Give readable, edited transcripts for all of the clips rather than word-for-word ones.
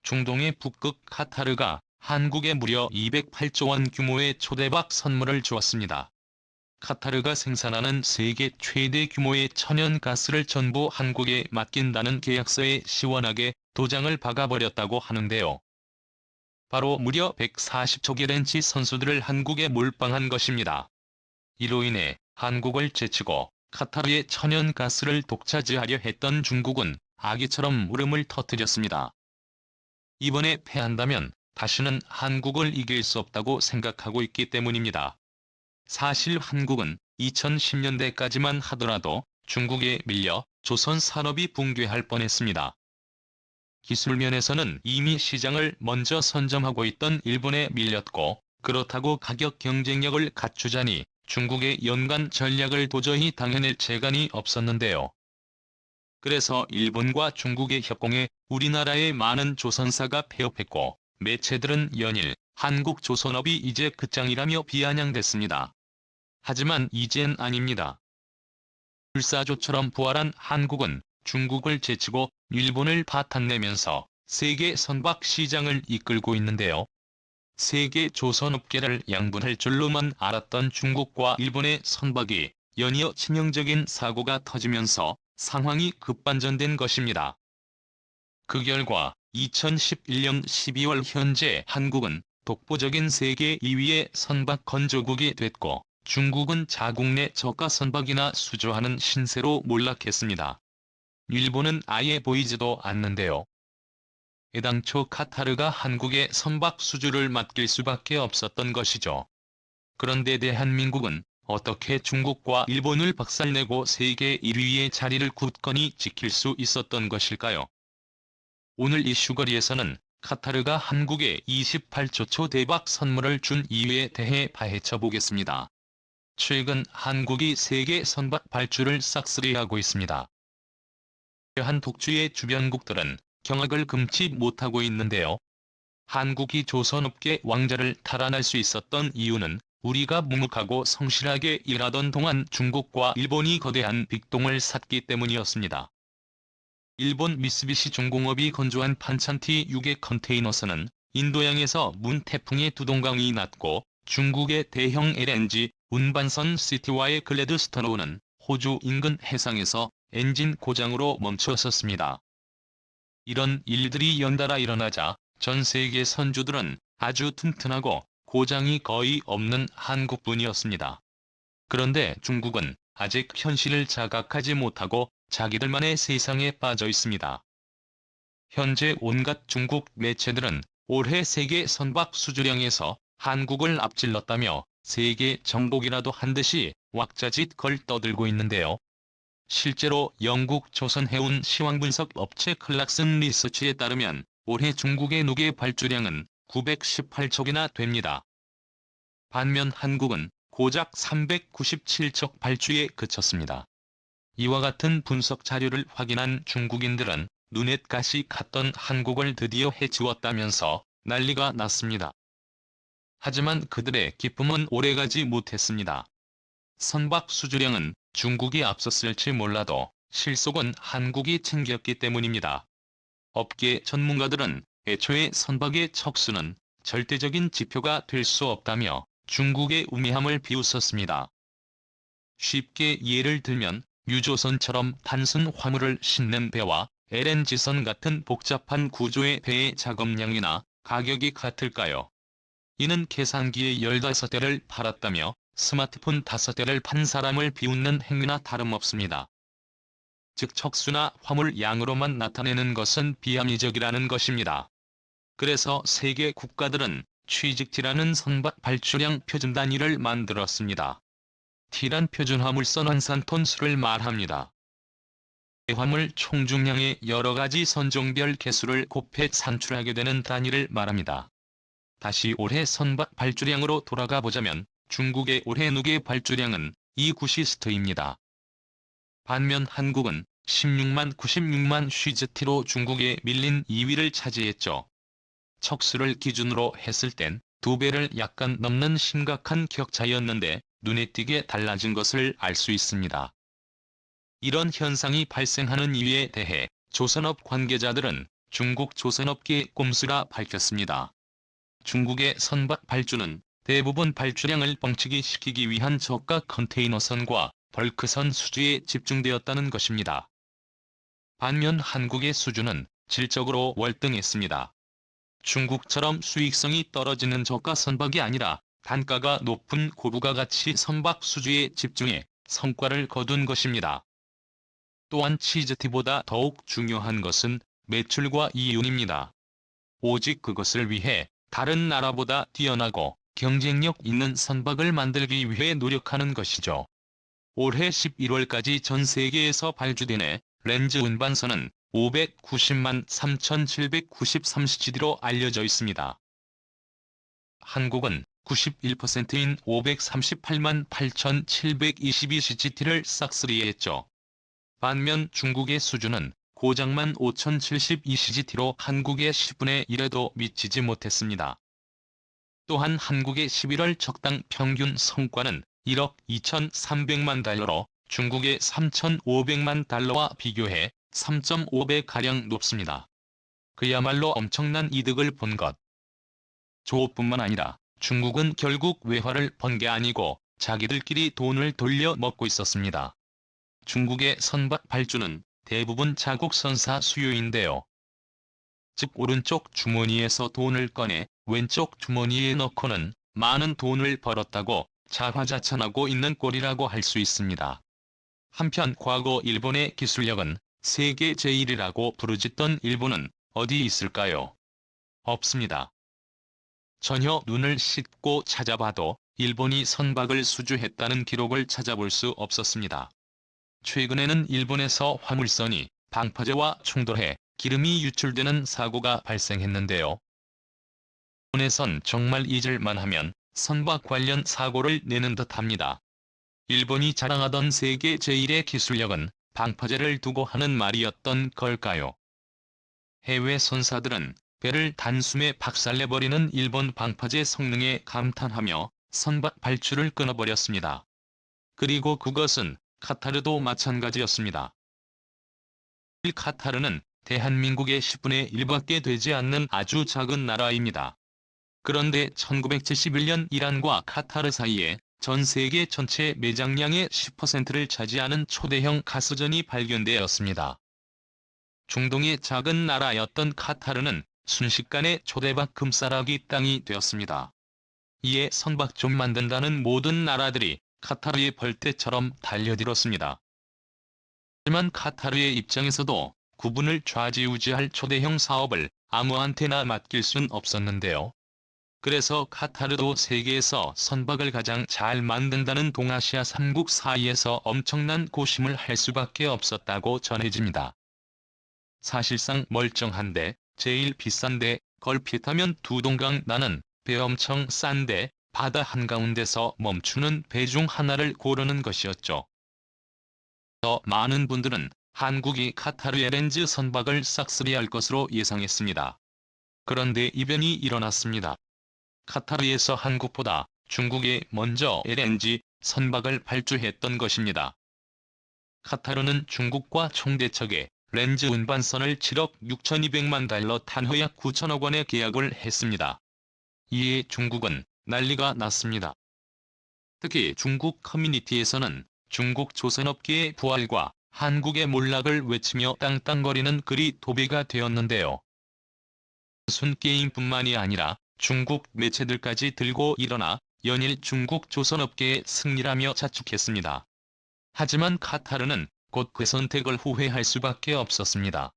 중동의 북극 카타르가 한국에 무려 208조 원 규모의 초대박 선물을 주었습니다. 카타르가 생산하는 세계 최대 규모의 천연가스를 전부 한국에 맡긴다는 계약서에 시원하게 도장을 박아버렸다고 하는데요. 바로 무려 140척의 렌치 선수들을 한국에 몰빵한 것입니다. 이로 인해 한국을 제치고 카타르의 천연가스를 독차지하려 했던 중국은 아기처럼 울음을 터뜨렸습니다. 이번에 패한다면 다시는 한국을 이길 수 없다고 생각하고 있기 때문입니다. 사실 한국은 2010년대까지만 하더라도 중국에 밀려 조선 산업이 붕괴할 뻔했습니다. 기술 면에서는 이미 시장을 먼저 선점하고 있던 일본에 밀렸고, 그렇다고 가격 경쟁력을 갖추자니 중국의 연간 전략을 도저히 당해낼 재간이 없었는데요. 그래서 일본과 중국의 협공에 우리나라의 많은 조선사가 폐업했고, 매체들은 연일 한국 조선업이 이제 끝장이라며 비아냥댔습니다. 하지만 이젠 아닙니다. 불사조처럼 부활한 한국은 중국을 제치고 일본을 바탕내면서 세계 선박 시장을 이끌고 있는데요. 세계 조선업계를 양분할 줄로만 알았던 중국과 일본의 선박이 연이어 치명적인 사고가 터지면서 상황이 급반전된 것입니다. 그 결과 2011년 12월 현재 한국은 독보적인 세계 2위의 선박 건조국이 됐고, 중국은 자국 내 저가 선박이나 수주하는 신세로 몰락했습니다. 일본은 아예 보이지도 않는데요. 애당초 카타르가 한국에 선박 수주를 맡길 수밖에 없었던 것이죠. 그런데 대한민국은 어떻게 중국과 일본을 박살내고 세계 1위의 자리를 굳건히 지킬 수 있었던 것일까요? 오늘 이슈거리에서는 카타르가 한국에 28조 초대박 선물을 준 이유에 대해 파헤쳐 보겠습니다. 최근 한국이 세계 선박 발주를 싹쓸이하고 있습니다. 한 독주의 주변국들은 경악을 금치 못하고 있는데요. 한국이 조선업계 왕자를 탈환할 수 있었던 이유는 우리가 묵묵하고 성실하게 일하던 동안 중국과 일본이 거대한 빅동을 샀기 때문이었습니다. 일본 미쓰비시 중공업이 건조한 판찬티 6의 컨테이너선은 인도양에서 문태풍의 두동강이 났고, 중국의 대형 LNG 운반선 시티와의 글래드스터로우는 호주 인근 해상에서 엔진 고장으로 멈춰섰습니다. 이런 일들이 연달아 일어나자 전 세계 선주들은 아주 튼튼하고 고장이 거의 없는 한국뿐이었습니다. 그런데 중국은 아직 현실을 자각하지 못하고 자기들만의 세상에 빠져 있습니다. 현재 온갖 중국 매체들은 올해 세계 선박 수주량에서 한국을 앞질렀다며 세계 정복이라도 한 듯이 왁자짓 걸 떠들고 있는데요. 실제로 영국 조선해운 시황분석 업체 클락슨 리서치에 따르면 올해 중국의 누계 발주량은 918척이나 됩니다. 반면 한국은 고작 397척 발주에 그쳤습니다. 이와 같은 분석 자료를 확인한 중국인들은 눈엣가시 갔던 한국을 드디어 해치웠다면서 난리가 났습니다. 하지만 그들의 기쁨은 오래가지 못했습니다. 선박 수주량은 중국이 앞섰을지 몰라도 실속은 한국이 챙겼기 때문입니다. 업계 전문가들은 애초에 선박의 척수는 절대적인 지표가 될 수 없다며 중국의 우매함을 비웃었습니다. 쉽게 예를 들면 유조선처럼 단순 화물을 싣는 배와 LNG선 같은 복잡한 구조의 배의 작업량이나 가격이 같을까요? 이는 계산기에 15대를 팔았다며 스마트폰 5대를 판 사람을 비웃는 행위나 다름없습니다. 즉 척수나 화물 양으로만 나타내는 것은 비합리적이라는 것입니다. 그래서 세계 국가들은 취직티라는 선박 발주량 표준 단위를 만들었습니다. T란 표준 화물선 환산톤 수를 말합니다. 화물 총중량의 여러 가지 선종별 개수를 곱해 산출하게 되는 단위를 말합니다. 다시 올해 선박 발주량으로 돌아가 보자면 중국의 올해 누계 발주량은 2구시스트입니다. 반면 한국은 96만 쉬즈티로 중국에 밀린 2위를 차지했죠. 척수를 기준으로 했을 땐 2배를 약간 넘는 심각한 격차였는데 눈에 띄게 달라진 것을 알 수 있습니다. 이런 현상이 발생하는 이유에 대해 조선업 관계자들은 중국 조선업계의 꼼수라 밝혔습니다. 중국의 선박 발주는 대부분 발주량을 뻥튀기 시키기 위한 저가 컨테이너선과 벌크선 수주에 집중되었다는 것입니다. 반면 한국의 수주는 질적으로 월등했습니다. 중국처럼 수익성이 떨어지는 저가 선박이 아니라 단가가 높은 고부가 가치 선박 수주에 집중해 성과를 거둔 것입니다. 또한 치즈티보다 더욱 중요한 것은 매출과 이윤입니다. 오직 그것을 위해 다른 나라보다 뛰어나고 경쟁력 있는 선박을 만들기 위해 노력하는 것이죠. 올해 11월까지 전 세계에서 발주된 렌즈 운반선은 590만 3,793CGD로 알려져 있습니다. 한국은 91%인 538만 8,722CGT를 싹쓸이했죠. 반면 중국의 수주는 고작만 5,072CGT로 한국의 10분의 1에도 미치지 못했습니다. 또한 한국의 11월 척당 평균 성과는 1억 2,300만 달러로 중국의 3,500만 달러와 비교해 3.5배가량 높습니다. 그야말로 엄청난 이득을 본 것. 조업뿐만 아니라 중국은 결국 외화를 번 게 아니고 자기들끼리 돈을 돌려 먹고 있었습니다. 중국의 선박 발주는 대부분 자국 선사 수요인데요. 즉 오른쪽 주머니에서 돈을 꺼내 왼쪽 주머니에 넣고는 많은 돈을 벌었다고 자화자찬하고 있는 꼴이라고 할 수 있습니다. 한편 과거 일본의 기술력은 세계 제1이라고 부르짖던 일본은 어디 있을까요? 없습니다. 전혀 눈을 씻고 찾아봐도 일본이 선박을 수주했다는 기록을 찾아볼 수 없었습니다. 최근에는 일본에서 화물선이 방파제와 충돌해 기름이 유출되는 사고가 발생했는데요. 일본에선 정말 잊을만 하면 선박 관련 사고를 내는 듯합니다. 일본이 자랑하던 세계 제1의 기술력은 방파제를 두고 하는 말이었던 걸까요? 해외 선사들은 배를 단숨에 박살내버리는 일본 방파제 성능에 감탄하며 선박 발주를 끊어버렸습니다. 그리고 그것은 카타르도 마찬가지였습니다. 카타르는 대한민국의 10분의 1밖에 되지 않는 아주 작은 나라입니다. 그런데 1971년 이란과 카타르 사이에 전 세계 전체 매장량의 10%를 차지하는 초대형 가스전이 발견되었습니다. 중동의 작은 나라였던 카타르는 순식간에 초대박 금싸라기 땅이 되었습니다. 이에 선박 좀 만든다는 모든 나라들이 카타르의 벌떼처럼 달려들었습니다. 하지만 카타르의 입장에서도 구분을 좌지우지할 초대형 사업을 아무한테나 맡길 순 없었는데요. 그래서 카타르도 세계에서 선박을 가장 잘 만든다는 동아시아 3국 사이에서 엄청난 고심을 할 수밖에 없었다고 전해집니다. 사실상 멀쩡한데 제일 비싼데 걸핏하면 두 동강 나는 배 엄청 싼데 바다 한가운데서 멈추는 배 중 하나를 고르는 것이었죠. 더 많은 분들은 한국이 카타르 LNG 선박을 싹쓸이할 것으로 예상했습니다. 그런데 이변이 일어났습니다. 카타르에서 한국보다 중국에 먼저 LNG 선박을 발주했던 것입니다. 카타르는 중국과 총대척에 렌즈 운반선을 7억 6,200만 달러 단호 약 9천억 원에 계약을 했습니다. 이에 중국은 난리가 났습니다. 특히 중국 커뮤니티에서는 중국 조선업계의 부활과 한국의 몰락을 외치며 땅땅거리는 글이 도배가 되었는데요. 단순 게임뿐만이 아니라 중국 매체들까지 들고 일어나 연일 중국 조선업계의 승리라며 자축했습니다. 하지만 카타르는 곧 그 선택을 후회할 수밖에 없었습니다.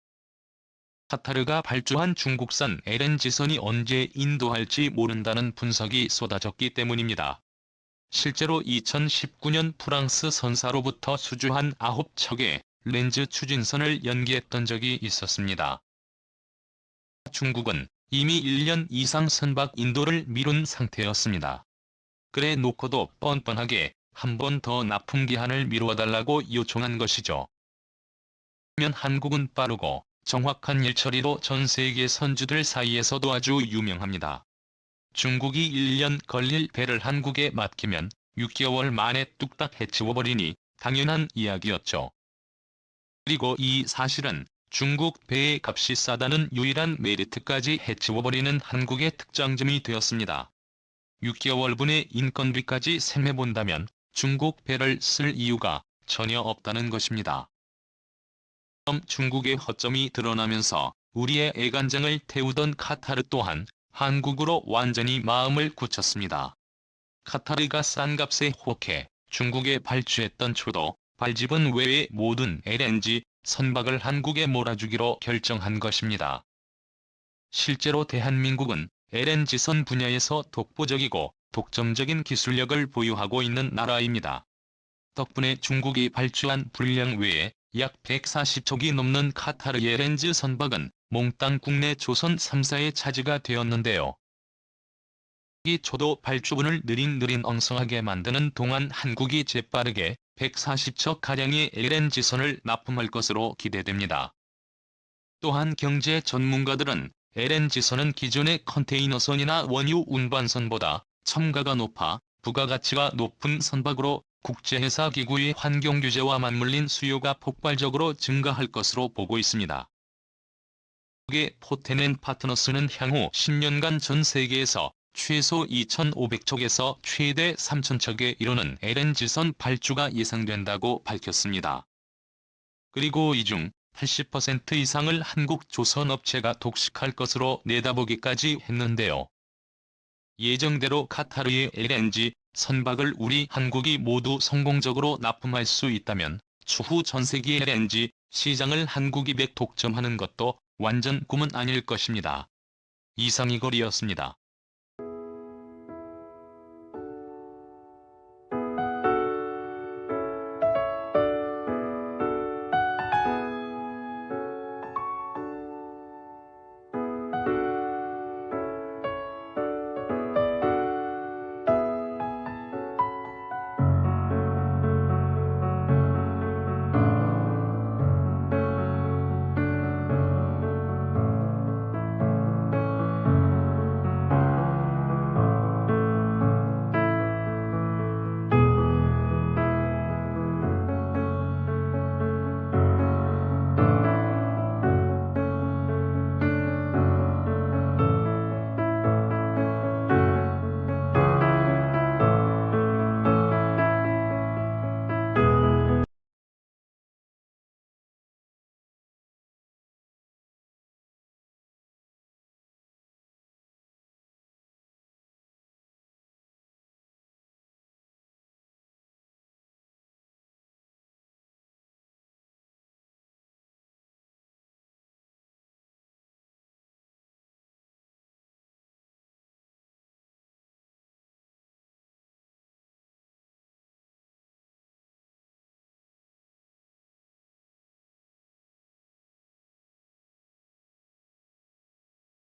카타르가 발주한 중국산 LNG선이 언제 인도할지 모른다는 분석이 쏟아졌기 때문입니다. 실제로 2019년 프랑스 선사로부터 수주한 9척의 렌즈 추진선을 연기했던 적이 있었습니다. 중국은 이미 1년 이상 선박 인도를 미룬 상태였습니다. 그래 놓고도 뻔뻔하게 한 번 더 납품기한을 미루어달라고 요청한 것이죠. 반면 한국은 빠르고 정확한 일처리로 전 세계 선주들 사이에서도 아주 유명합니다. 중국이 1년 걸릴 배를 한국에 맡기면 6개월 만에 뚝딱 해치워버리니 당연한 이야기였죠. 그리고 이 사실은 중국 배의 값이 싸다는 유일한 메리트까지 해치워버리는 한국의 특장점이 되었습니다. 6개월분의 인건비까지 생각해본다면 중국 배를 쓸 이유가 전혀 없다는 것입니다. 중국의 허점이 드러나면서 우리의 애간장을 태우던 카타르 또한 한국으로 완전히 마음을 굳혔습니다. 카타르가 싼 값에 혹해 중국에 발주했던 초도, 발집은 외의 모든 LNG 선박을 한국에 몰아주기로 결정한 것입니다. 실제로 대한민국은 LNG선 분야에서 독보적이고 독점적인 기술력을 보유하고 있는 나라입니다. 덕분에 중국이 발주한 분량 외에 약 140척이 넘는 카타르 LNG 선박은 몽땅 국내 조선 3사의 차지가 되었는데요. 이 초도 발주분을 느릿느릿 엉성하게 만드는 동안 한국이 재빠르게 140척가량의 LNG선을 납품할 것으로 기대됩니다. 또한 경제 전문가들은 LNG선은 기존의 컨테이너선이나 원유 운반선보다 첨가가 높아 부가가치가 높은 선박으로 국제회사 기구의 환경규제와 맞물린 수요가 폭발적으로 증가할 것으로 보고 있습니다. 한국의 포텐 & 파트너스는 향후 10년간 전 세계에서 최소 2,500척에서 최대 3,000척에 이르는 LNG선 발주가 예상된다고 밝혔습니다. 그리고 이 중 80% 이상을 한국 조선업체가 독식할 것으로 내다보기까지 했는데요. 예정대로 카타르의 LNG 선박을 우리 한국이 모두 성공적으로 납품할 수 있다면 추후 전세계 LNG 시장을 한국이 100% 독점하는 것도 완전 꿈은 아닐 것입니다. 이상이걸이었습니다.